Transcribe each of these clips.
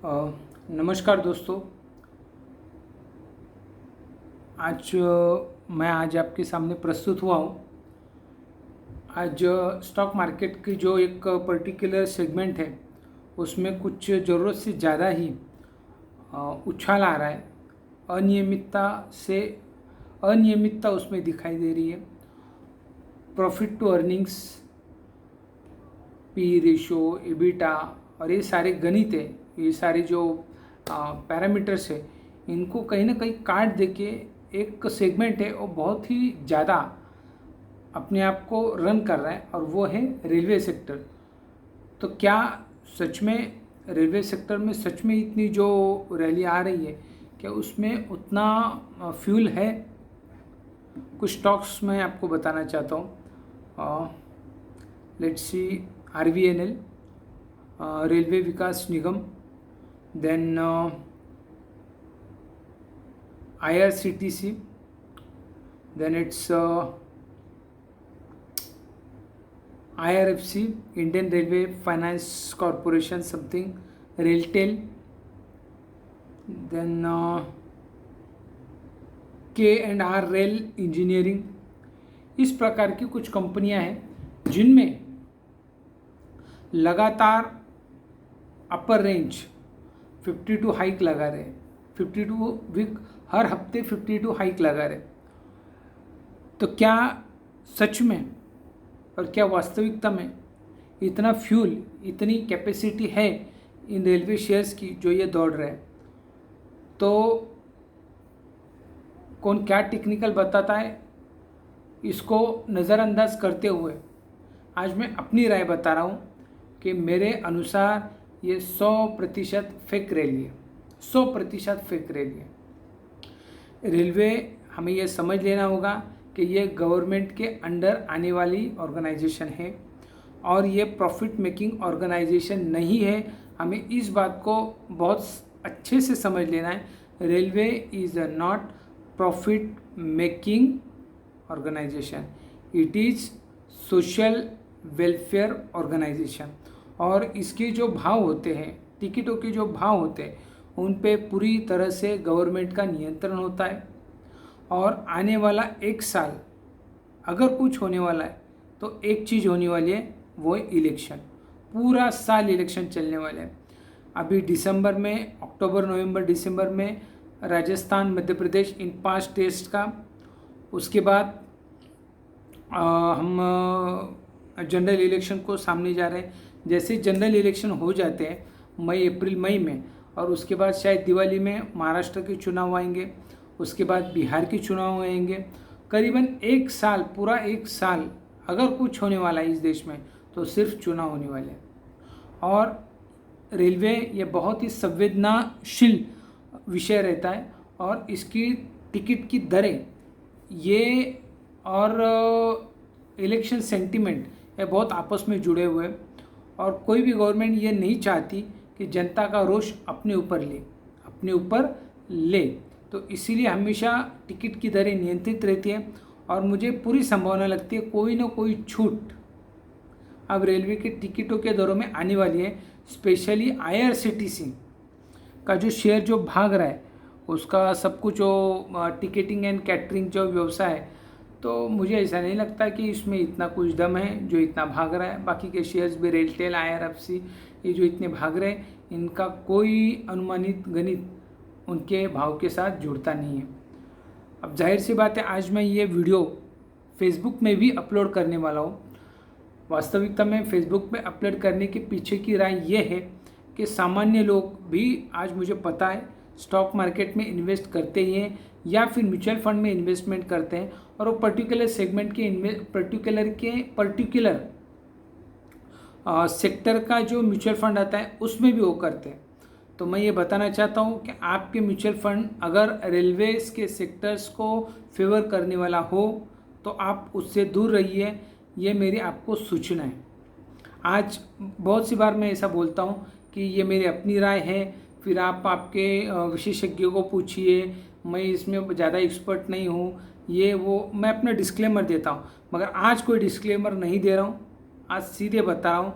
नमस्कार दोस्तों। आज मैं आपके सामने प्रस्तुत हुआ हूँ। आज स्टॉक मार्केट की जो एक पर्टिकुलर सेगमेंट है उसमें कुछ ज़रूरत से ज़्यादा ही उछाल आ रहा है। अनियमितता उसमें दिखाई दे रही है। Profit to earnings, P ratio, EBITDA और ये सारे गणित है, ये सारे जो पैरामीटर्स है, इनको कहीं ना कहीं काट देके एक सेगमेंट है वो बहुत ही ज़्यादा अपने आप को रन कर रहा है और वो है रेलवे सेक्टर। तो क्या सच में रेलवे सेक्टर में सच में इतनी जो रैली आ रही है, क्या उसमें उतना फ्यूल है? कुछ स्टॉक्स मैं आपको बताना चाहता हूँ। Let's see, RVNL, railway Vikas Nigam, then IRCTC, then it's IRFC, Indian Railway Finance Corporation, something, Railtel, then K&R Rail Engineering। इस प्रकार की कुछ कंपनियां हैं जिनमें लगातार अपर रेंज 52 हाइक लगा रहे, 52 वीक, हर हफ्ते 52 हाइक लगा रहे। तो क्या सच में और क्या वास्तविकता में इतना फ्यूल, इतनी कैपेसिटी है इन रेलवे शेयर्स की जो ये दौड़ रहे हैं? तो कौन क्या टेक्निकल बताता है, इसको नज़रअंदाज करते हुए आज मैं अपनी राय बता रहा हूँ कि मेरे अनुसार ये 100% फेक रैली है, 100% फेक रैली है। रेलवे, हमें ये समझ लेना होगा कि ये गवर्नमेंट के अंडर आने वाली ऑर्गेनाइजेशन है और ये प्रॉफिट मेकिंग ऑर्गेनाइजेशन नहीं है। हमें इस बात को बहुत अच्छे से समझ लेना है। Railway is a not profit making organisation, it is social welfare organisation. और इसके जो भाव होते हैं, टिकटों के जो भाव होते हैं, उन पे पूरी तरह से गवर्नमेंट का नियंत्रण होता है। और आने वाला एक साल अगर कुछ होने वाला है तो एक चीज़ होने वाली है, वो है इलेक्शन। पूरा साल इलेक्शन चलने वाले हैं। अभी दिसंबर में, अक्टूबर, नवंबर, दिसंबर में राजस्थान, मध्य प्रदेश, इन 5 टेस्ट का। उसके बाद हम जनरल इलेक्शन को सामने जा रहे हैं। जैसे जनरल इलेक्शन हो जाते हैं मई, अप्रैल, मई में, और उसके बाद शायद दिवाली में महाराष्ट्र के चुनाव आएंगे, उसके बाद बिहार के चुनाव आएंगे। करीबन एक साल, पूरा एक साल अगर कुछ होने वाला है इस देश में तो सिर्फ चुनाव होने वाले हैं। और रेलवे ये बहुत ही संवेदनशील विषय रहता है और इसकी टिकट की दरें, ये और इलेक्शन सेंटिमेंट, ये बहुत आपस में जुड़े हुए हैं। और कोई भी गवर्नमेंट ये नहीं चाहती कि जनता का रोष अपने ऊपर ले। तो इसीलिए हमेशा टिकट की दरें नियंत्रित रहती हैं और मुझे पूरी संभावना लगती है कोई ना कोई छूट अब रेलवे के टिकटों के दरों में आने वाली है। स्पेशली IRCTC का जो शेयर जो भाग रहा है, उसका सब कुछ जो टिकटिंग एंड कैटरिंग जो व्यवसाय है, तो मुझे ऐसा नहीं लगता कि इसमें इतना कुछ दम है जो इतना भाग रहा है। बाकी के शेयर्स भी, रेलटेल, IRFC, ये जो इतने भाग रहे हैं, इनका कोई अनुमानित गणित उनके भाव के साथ जुड़ता नहीं है। अब जाहिर सी बात है, आज मैं ये वीडियो फेसबुक में भी अपलोड करने वाला हूँ। वास्तविकता में फेसबुक में अपलोड करने के पीछे की राय ये है कि सामान्य लोग भी, आज मुझे पता है, स्टॉक मार्केट में इन्वेस्ट करते ही हैं या फिर म्यूचुअल फंड में इन्वेस्टमेंट करते हैं, और वो पर्टिकुलर सेगमेंट के पर्टिकुलर सेक्टर का जो म्यूचुअल फंड आता है उसमें भी वो करते हैं। तो मैं ये बताना चाहता हूँ कि आपके म्यूचुअल फंड अगर रेलवेज के सेक्टर्स को फेवर करने वाला हो तो आप उससे दूर रहिए, ये मेरी आपको सूचना है। आज बहुत सी बार मैं ऐसा बोलता हूँ कि ये मेरी अपनी राय है, फिर आप आपके विशेषज्ञों को पूछिए, मैं इसमें ज़्यादा एक्सपर्ट नहीं हूँ, ये वो मैं अपना डिस्क्लेमर देता हूँ। मगर आज कोई डिस्क्लेमर नहीं दे रहा हूँ, आज सीधे बता रहा हूँ,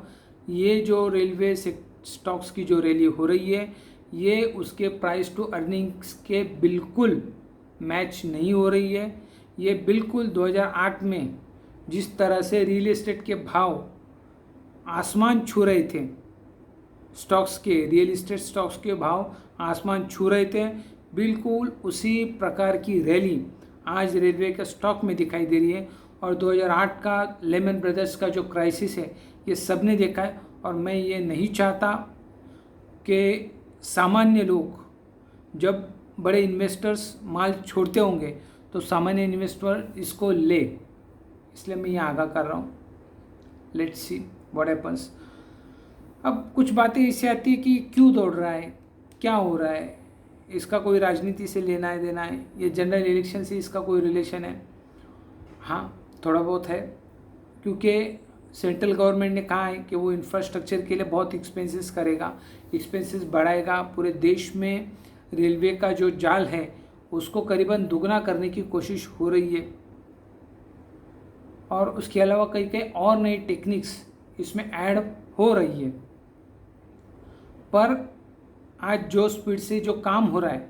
ये जो रेलवे स्टॉक्स की जो रैली हो रही है, ये उसके प्राइस टू अर्निंग्स के बिल्कुल मैच नहीं हो रही है। ये बिल्कुल 2008 में जिस तरह से रियल एस्टेट के भाव आसमान छू रहे थे, स्टॉक्स के, रियल एस्टेट स्टॉक्स के भाव आसमान छू रहे थे, बिल्कुल उसी प्रकार की रैली आज रेलवे के स्टॉक में दिखाई दे रही है। और 2008 का लेमन ब्रदर्स का जो क्राइसिस है ये सबने देखा है। और मैं ये नहीं चाहता कि सामान्य लोग, जब बड़े इन्वेस्टर्स माल छोड़ते होंगे तो सामान्य इन्वेस्टर इसको ले, इसलिए मैं ये आगाह कर रहा हूँ। Let's see what happens. अब कुछ बातें इससे आती है कि क्यों दौड़ रहा है, क्या हो रहा है, इसका कोई राजनीति से लेना है देना है, ये जनरल इलेक्शन से इसका कोई रिलेशन है? हाँ, थोड़ा बहुत है, क्योंकि सेंट्रल गवर्नमेंट ने कहा है कि वो इंफ्रास्ट्रक्चर के लिए बहुत एक्सपेंसेस करेगा, एक्सपेंसेस बढ़ाएगा। पूरे देश में रेलवे का जो जाल है उसको करीबन दुगना करने की कोशिश हो रही है। और उसके अलावा कई कई और नई टेक्निक्स इसमें ऐड हो रही है। पर आज जो स्पीड से जो काम हो रहा है,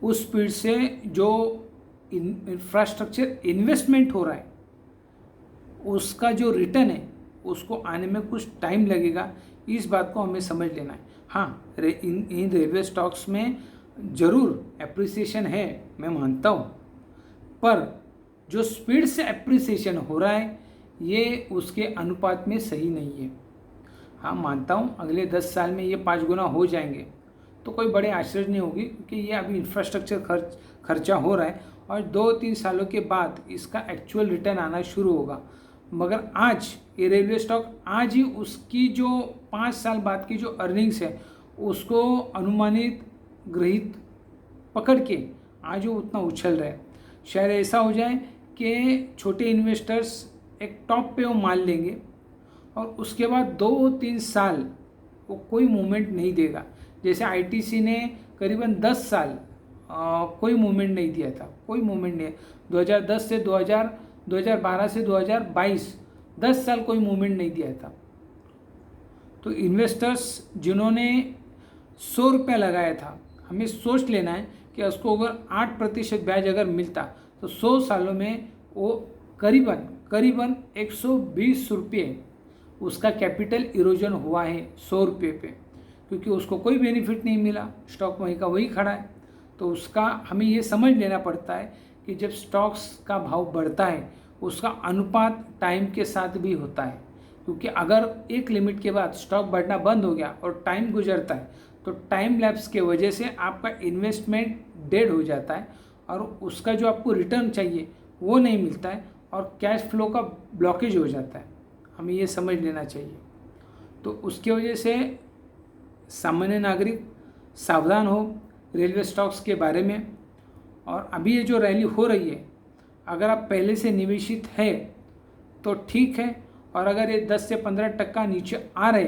उस स्पीड से जो इंफ्रास्ट्रक्चर इन्वेस्टमेंट हो रहा है, उसका जो रिटर्न है उसको आने में कुछ टाइम लगेगा। इस बात को हमें समझ लेना है। हाँ, इन रेलवे स्टॉक्स में ज़रूर एप्रिसिएशन है, मैं मानता हूँ, पर जो स्पीड से एप्रिसिएशन हो रहा है ये उसके अनुपात में सही नहीं है। हाँ, मानता हूँ अगले 10 साल में ये 5 गुना हो जाएंगे तो कोई बड़े आश्चर्य नहीं होगी, क्योंकि ये अभी इंफ्रास्ट्रक्चर खर्चा हो रहा है और 2-3 सालों के बाद इसका एक्चुअल रिटर्न आना शुरू होगा। मगर आज ये रेलवे स्टॉक आज ही उसकी जो 5 साल बाद की जो अर्निंग्स है उसको अनुमानित ग्रहित पकड़ के आज वो उतना उछल रहा है। शायद ऐसा हो जाए कि छोटे इन्वेस्टर्स एक टॉप पे वो माल लेंगे और उसके बाद 2-3 साल वो कोई मूवमेंट नहीं देगा। जैसे आईटीसी ने करीबन 10 साल कोई मूवमेंट नहीं दिया था, कोई मूवमेंट नहीं। 2010 से 2012 से 2022 10 साल कोई मूवमेंट नहीं दिया था। तो इन्वेस्टर्स जिन्होंने 100 रुपया लगाया था, हमें सोच लेना है कि उसको अगर 8% ब्याज अगर मिलता तो 100 सालों में वो करीबन 120 रुपये उसका कैपिटल इरोजन हुआ है 100 रुपये पे, क्योंकि उसको कोई बेनिफिट नहीं मिला, स्टॉक वहीं का वही खड़ा है। तो उसका हमें ये समझ लेना पड़ता है कि जब स्टॉक्स का भाव बढ़ता है उसका अनुपात टाइम के साथ भी होता है, क्योंकि अगर एक लिमिट के बाद स्टॉक बढ़ना बंद हो गया और टाइम गुजरता है तो टाइम लैप्स के वजह से आपका इन्वेस्टमेंट डेड हो जाता है और उसका जो आपको रिटर्न चाहिए वो नहीं मिलता है और कैश फ्लो का ब्लॉकेज हो जाता है। हमें ये समझ लेना चाहिए। तो उसकी वजह से सामान्य नागरिक सावधान हो रेलवे स्टॉक्स के बारे में। और अभी ये जो रैली हो रही है, अगर आप पहले से निवेशित है तो ठीक है, और अगर ये 10 से 15% नीचे आ रहे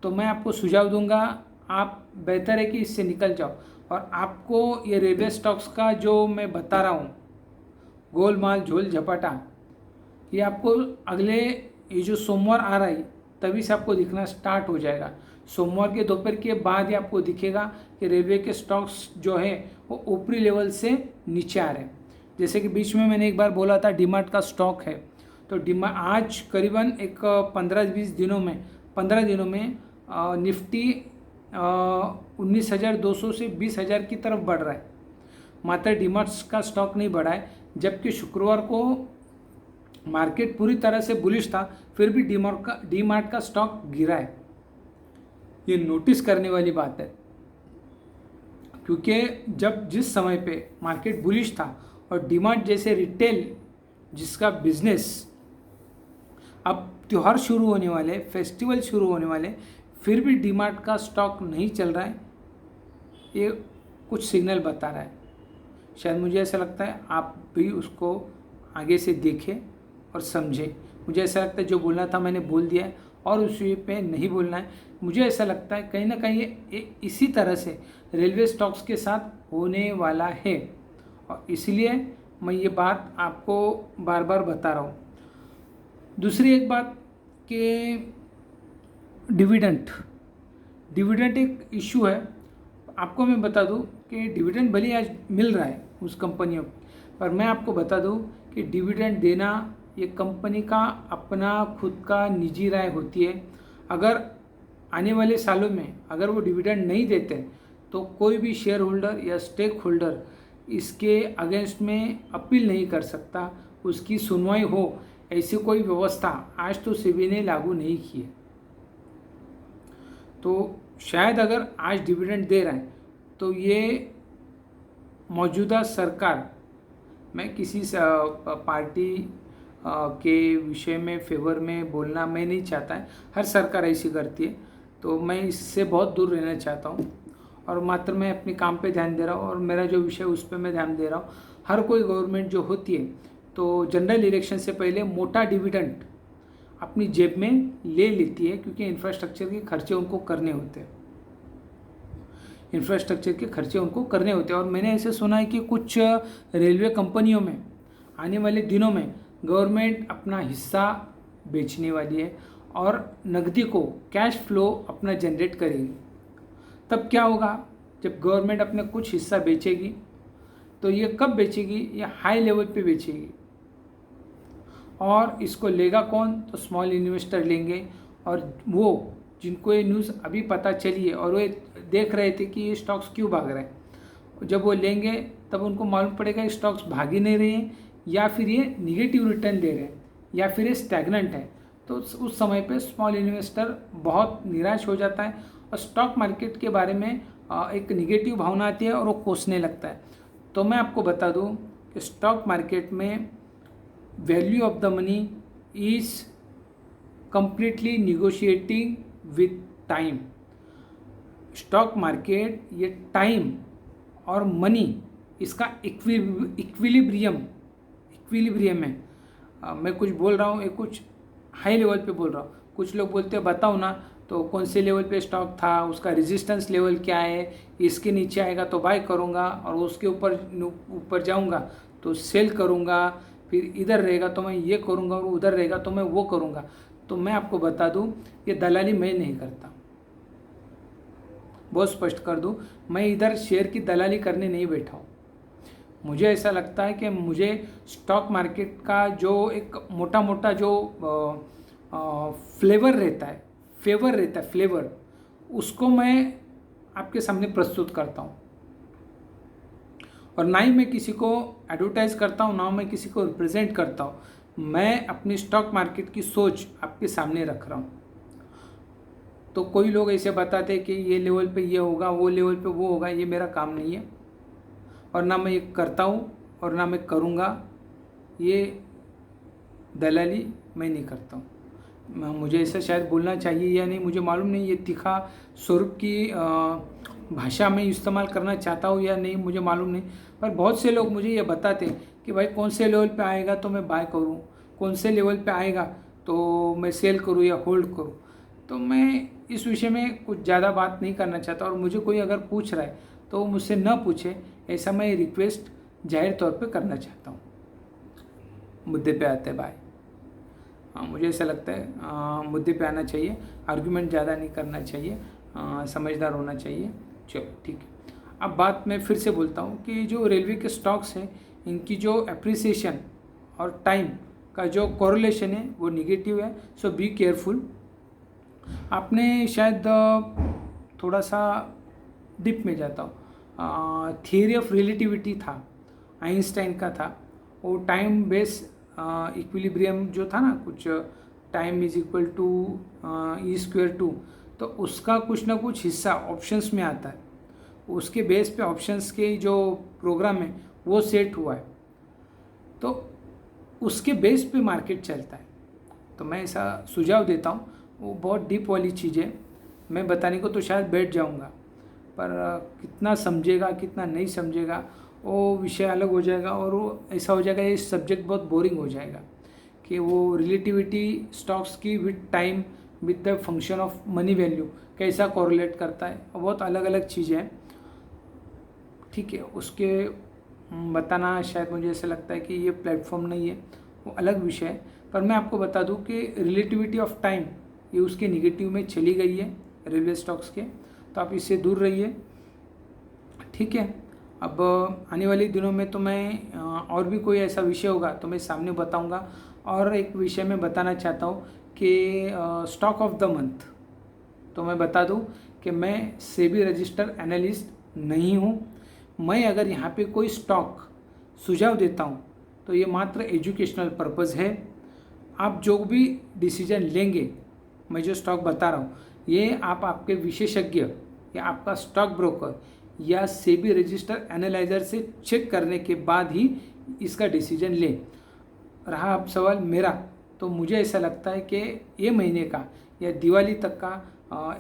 तो मैं आपको सुझाव दूंगा, आप बेहतर है कि इससे निकल जाओ। और आपको ये रेलवे स्टॉक्स का जो मैं बता रहा हूँ गोलमाल झोल झपाटा, ये आपको अगले ये जो सोमवार आ रहा है तभी से आपको दिखना स्टार्ट हो जाएगा। सोमवार के दोपहर के बाद ही आपको दिखेगा कि रेलवे के स्टॉक्स जो है वो ऊपरी लेवल से नीचे आ रहे हैं। जैसे कि बीच में मैंने एक बार बोला था डीमार्ट का स्टॉक है, तो आज करीबन एक 15 दिनों में निफ्टी 19,200 से 20,000 की तरफ बढ़ रहा है। मात्र डीमार्ट का स्टॉक नहीं बढ़ा है, जबकि शुक्रवार को मार्केट पूरी तरह से बुलिश था, फिर भी डीमार्ट का स्टॉक गिरा है। ये नोटिस करने वाली बात है, क्योंकि जिस समय पे मार्केट बुलिश था और डीमार्ट जैसे रिटेल जिसका बिजनेस, अब त्यौहार शुरू होने वाले, फेस्टिवल शुरू होने वाले, फिर भी डीमार्ट का स्टॉक नहीं चल रहा है, ये कुछ सिग्नल बता रहा है। शायद मुझे ऐसा लगता है आप भी उसको आगे से देखें और समझें। मुझे ऐसा लगता है जो बोलना था मैंने बोल दिया है और उस विषय पे नहीं बोलना है। मुझे ऐसा लगता है कहीं ना कहीं इसी तरह से रेलवे स्टॉक्स के साथ होने वाला है, और इसलिए मैं ये बात आपको बार बार बता रहा हूँ। दूसरी एक बात कि डिविडेंड एक इशू है आपको मैं बता दूं कि डिविडेंड भले आज मिल रहा है उस कंपनियों को, पर मैं आपको बता दूं कि डिविडेंड देना ये कंपनी का अपना खुद का निजी राय होती है। अगर आने वाले सालों में अगर वो डिविडेंड नहीं देते तो कोई भी शेयर होल्डर या स्टेक होल्डर इसके अगेंस्ट में अपील नहीं कर सकता, उसकी सुनवाई हो ऐसी कोई व्यवस्था आज तो सेबी ने लागू नहीं की है। तो शायद अगर आज डिविडेंड दे रहा है तो ये मौजूदा सरकार, मैं किसी पार्टी के विषय में फेवर में बोलना मैं नहीं चाहता है, हर सरकार ऐसी करती है, तो मैं इससे बहुत दूर रहना चाहता हूँ और मात्र मैं अपने काम पे ध्यान दे रहा हूँ और मेरा जो विषय उस पर मैं ध्यान दे रहा हूँ। हर कोई गवर्नमेंट जो होती है तो जनरल इलेक्शन से पहले मोटा डिविडेंड अपनी जेब में ले लेती है, क्योंकि इंफ्रास्ट्रक्चर के खर्चे उनको करने होते हैं, इंफ्रास्ट्रक्चर के खर्चे उनको करने होते हैं। और मैंने ऐसे सुना है कि कुछ रेलवे कंपनियों में आने वाले दिनों में गवर्नमेंट अपना हिस्सा बेचने वाली है और नकदी को कैश फ्लो अपना जनरेट करेगी। तब क्या होगा, जब गवर्नमेंट अपने कुछ हिस्सा बेचेगी तो ये कब बेचेगी, ये हाई लेवल पे बेचेगी और इसको लेगा कौन, तो स्मॉल इन्वेस्टर लेंगे। और वो जिनको ये न्यूज़ अभी पता चली है और वो देख रहे थे कि ये स्टॉक्स क्यों भाग रहे हैं, जब वो लेंगे तब उनको मालूम पड़ेगा ये स्टॉक्स भाग ही नहीं रहे हैं या फिर ये निगेटिव रिटर्न दे रहे हैं या फिर ये स्टैग्नेंट है। तो उस समय पे स्मॉल इन्वेस्टर बहुत निराश हो जाता है और स्टॉक मार्केट के बारे में एक निगेटिव भावना आती है और वो कोसने लगता है। तो मैं आपको बता दूं कि स्टॉक मार्केट में value of the money is completely negotiating with time. Stock market ये टाइम और मनी इसका इक्विलिब्रियम है। मैं कुछ बोल रहा हूँ, ये कुछ हाई लेवल पे बोल रहा हूँ। कुछ लोग बोलते हैं बताओ ना तो कौन से लेवल पे स्टॉक था, उसका रेजिस्टेंस लेवल क्या है, इसके नीचे आएगा तो बाय करूँगा और उसके ऊपर जाऊँगा तो सेल करूँगा, फिर इधर रहेगा तो मैं ये करूँगा और उधर रहेगा तो मैं वो करूँगा। तो मैं आपको बता दूँ ये दलाली मैं नहीं करता, बहुत स्पष्ट कर दूँ, मैं इधर शेयर की दलाली करने नहीं बैठा हूँ। मुझे ऐसा लगता है कि मुझे स्टॉक मार्केट का जो एक मोटा मोटा जो फ्लेवर रहता है, फ्लेवर, उसको मैं आपके सामने प्रस्तुत करता हूँ और ना ही मैं किसी को एडवर्टाइज करता हूँ, ना मैं किसी को रिप्रेजेंट करता हूँ। मैं अपनी स्टॉक मार्केट की सोच आपके सामने रख रहा हूँ। तो कोई लोग ऐसे बताते हैं कि ये लेवल पे ये होगा, वो लेवल पे वो होगा, ये मेरा काम नहीं है और ना मैं ये करता हूँ और ना मैं करूँगा। ये दलाली मैं नहीं करता हूँ। मुझे ऐसा शायद बोलना चाहिए या नहीं मुझे मालूम नहीं, ये तीखा स्वरूप की भाषा में इस्तेमाल करना चाहता हूँ या नहीं मुझे मालूम नहीं, पर बहुत से लोग मुझे ये बताते हैं कि भाई कौन से लेवल पे आएगा तो मैं बाय करूँ, कौन से लेवल पे आएगा तो मैं सेल करूँ या होल्ड करूँ। तो मैं इस विषय में कुछ ज़्यादा बात नहीं करना चाहता और मुझे कोई अगर पूछ रहा है तो मुझसे न पूछे, ऐसा मैं रिक्वेस्ट जाहिर तौर पे करना चाहता हूँ। मुद्दे पे आते हैं भाई। मुझे ऐसा लगता है मुद्दे पे आना चाहिए, आर्गुमेंट ज़्यादा नहीं करना चाहिए, समझदार होना चाहिए। चलो ठीक है। अब बात मैं फिर से बोलता हूँ कि जो रेलवे के स्टॉक्स हैं इनकी जो एप्रिसिएशन और टाइम का जो कोरिलेशन है वो निगेटिव है, सो बी केयरफुल। आपने शायद थोड़ा सा डिप में जाता हूँ, थियरी ऑफ रिलेटिविटी था, आइंस्टाइन का था, वो टाइम बेस इक्विलिब्रियम जो था ना, कुछ time is equal to E²2, तो उसका कुछ ना कुछ हिस्सा ऑप्शंस में आता है, उसके बेस पे ऑप्शंस के जो प्रोग्राम है वो सेट हुआ है, तो उसके बेस पे मार्केट चलता है। तो मैं ऐसा सुझाव देता हूँ, वो बहुत डीप वाली चीज़ है, मैं बताने को तो शायद बैठ जाऊँगा, पर कितना समझेगा कितना नहीं समझेगा वो विषय अलग हो जाएगा और वो ऐसा हो जाएगा, ये सब्जेक्ट बहुत बोरिंग हो जाएगा कि वो रिलेटिविटी स्टॉक्स की with time with the function of money value कैसा कोरिलेट करता है, बहुत अलग अलग चीज़ें हैं। ठीक है, उसके बताना शायद मुझे ऐसा लगता है कि ये प्लेटफॉर्म नहीं है, वो अलग विषय है। पर मैं आपको बता दूं कि रिलेटिविटी ऑफ टाइम ये उसके निगेटिव में चली गई है रेलवे स्टॉक्स के, तो आप इससे दूर रहिए। ठीक है। अब आने वाले दिनों में तो मैं और भी कोई ऐसा विषय होगा तो मैं सामने बताऊंगा। और एक विषय मैं बताना चाहता हूँ कि स्टॉक ऑफ द मंथ, तो मैं बता दूं कि मैं सेबी रजिस्टर एनालिस्ट नहीं हूं। मैं अगर यहाँ पे कोई स्टॉक सुझाव देता हूँ तो ये मात्र एजुकेशनल पर्पज़ है। आप जो भी डिसीजन लेंगे, मैं जो स्टॉक बता रहा हूँ, ये आप आपके विशेषज्ञ या आपका स्टॉक ब्रोकर या सेबी रजिस्टर एनालाइजर से चेक करने के बाद ही इसका डिसीजन लें। रहा अब सवाल मेरा, तो मुझे ऐसा लगता है कि ये महीने का या दिवाली तक का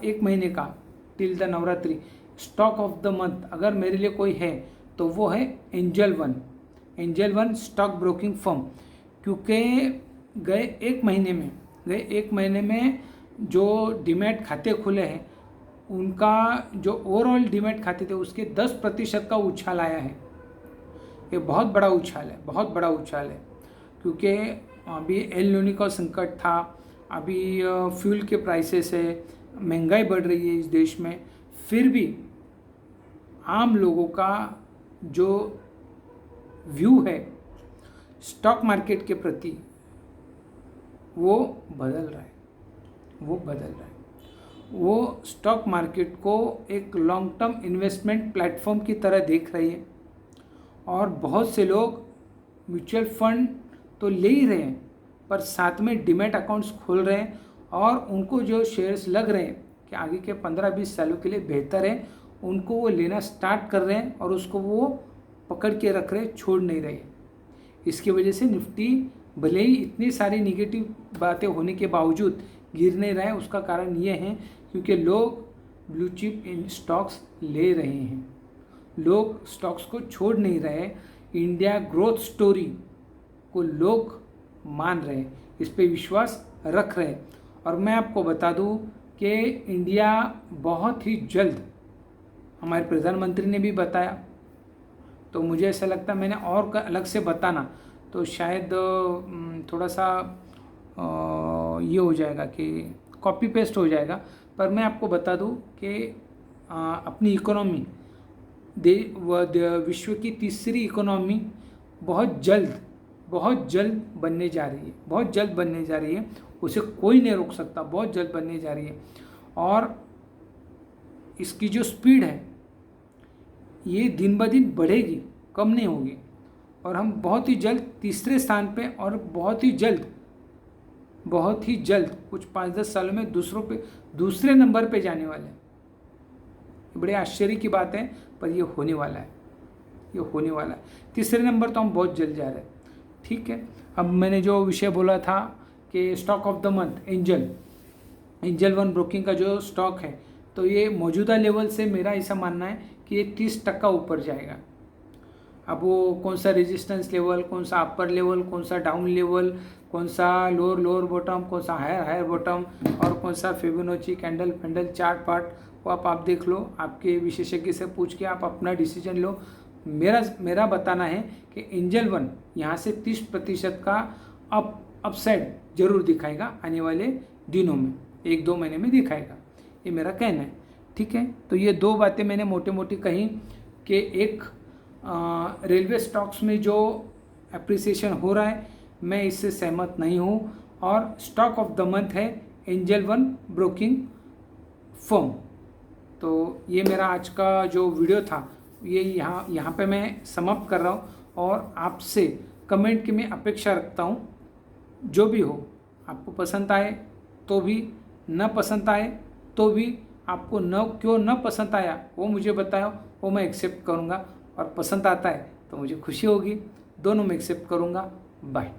1 महीने का till the Navratri stock of the month अगर मेरे लिए कोई है तो वो है angel one stock broking firm. क्योंकि गए एक महीने में जो डीमैट खाते खुले हैं, उनका जो ओवरऑल डीमैट खाते थे उसके 10% का उछाल आया है। ये बहुत बड़ा उछाल है क्योंकि अभी एल निनो का संकट था, अभी फ्यूल के प्राइसेस है, महंगाई बढ़ रही है इस देश में, फिर भी आम लोगों का जो व्यू है स्टॉक मार्केट के प्रति वो बदल रहा है। वो स्टॉक मार्केट को एक लॉन्ग टर्म इन्वेस्टमेंट प्लेटफॉर्म की तरह देख रही है और बहुत से लोग म्यूचुअल फंड तो ले ही रहे हैं पर साथ में डीमैट अकाउंट्स खोल रहे हैं और उनको जो शेयर्स लग रहे हैं कि आगे के 15-20 सालों के लिए बेहतर है, उनको वो लेना स्टार्ट कर रहे हैं और उसको वो पकड़ के रख रहे, छोड़ नहीं रहे। इसकी वजह से निफ्टी भले ही इतनी सारी निगेटिव बातें होने के बावजूद गिर नहीं रहा है। उसका कारण ये है क्योंकि लोग ब्लू चिप इन स्टॉक्स ले रहे हैं, लोग स्टॉक्स को छोड़ नहीं रहे। इंडिया ग्रोथ स्टोरी को लोग मान रहे हैं, इस पे विश्वास रख रहे हैं। और मैं आपको बता दूं कि इंडिया बहुत ही जल्द, हमारे प्रधानमंत्री ने भी बताया, तो मुझे ऐसा लगता है मैंने और अलग से बताना तो शायद थोड़ा सा ये हो जाएगा कि कॉपी पेस्ट हो जाएगा। पर मैं आपको बता दूं कि अपनी इकोनॉमी विश्व की तीसरी इकोनॉमी बहुत जल्द बनने जा रही है। उसे कोई नहीं रोक सकता, बहुत जल्द बनने जा रही है। और इसकी जो स्पीड है ये दिन ब दिन बढ़ेगी, कम नहीं होगी। और हम बहुत ही जल्द तीसरे स्थान पे और बहुत ही जल्द कुछ 5-10 सालों में दूसरे नंबर पे जाने वाले हैं। बड़े आश्चर्य की बात है पर ये होने वाला है। तीसरे नंबर तो हम बहुत जल्द जा रहे हैं। ठीक है, अब मैंने जो विषय बोला था कि stock of the month angel one broking का जो स्टॉक है, तो ये मौजूदा लेवल से मेरा ऐसा मानना है कि ये 30% ऊपर जाएगा। अब वो कौन सा रेजिस्टेंस लेवल, कौन सा अपर लेवल, कौन सा डाउन लेवल, कौन सा लोअर बॉटम, कौन सा हायर बॉटम और कौन सा फिबोनाची कैंडल चार्ट पार्ट, वो आप देख लो, आपके विशेषज्ञ से पूछ के आप अपना डिसीजन लो। मेरा बताना है कि एंजल वन यहाँ से 30% का अपसाइड जरूर दिखाएगा आने वाले दिनों में, 1-2 महीने में दिखाएगा, ये मेरा कहना है। ठीक है, तो ये 2 बातें मैंने मोटी कही कि एक रेलवे स्टॉक्स में जो एप्रिसिएशन हो रहा है मैं इससे सहमत नहीं हूँ, और स्टॉक ऑफ द मंथ है एंजल वन ब्रोकिंग फर्म। तो ये मेरा आज का जो वीडियो था ये यहाँ पे मैं समाप्त कर रहा हूँ और आपसे कमेंट की मैं अपेक्षा रखता हूँ। जो भी हो, आपको पसंद आए तो भी, न पसंद आए तो भी, आपको क्यों न पसंद आया वो मुझे बताओ, वो मैं एक्सेप्ट करूँगा, और पसंद आता है तो मुझे खुशी होगी, दोनों में एक्सेप्ट करूँगा। बाय।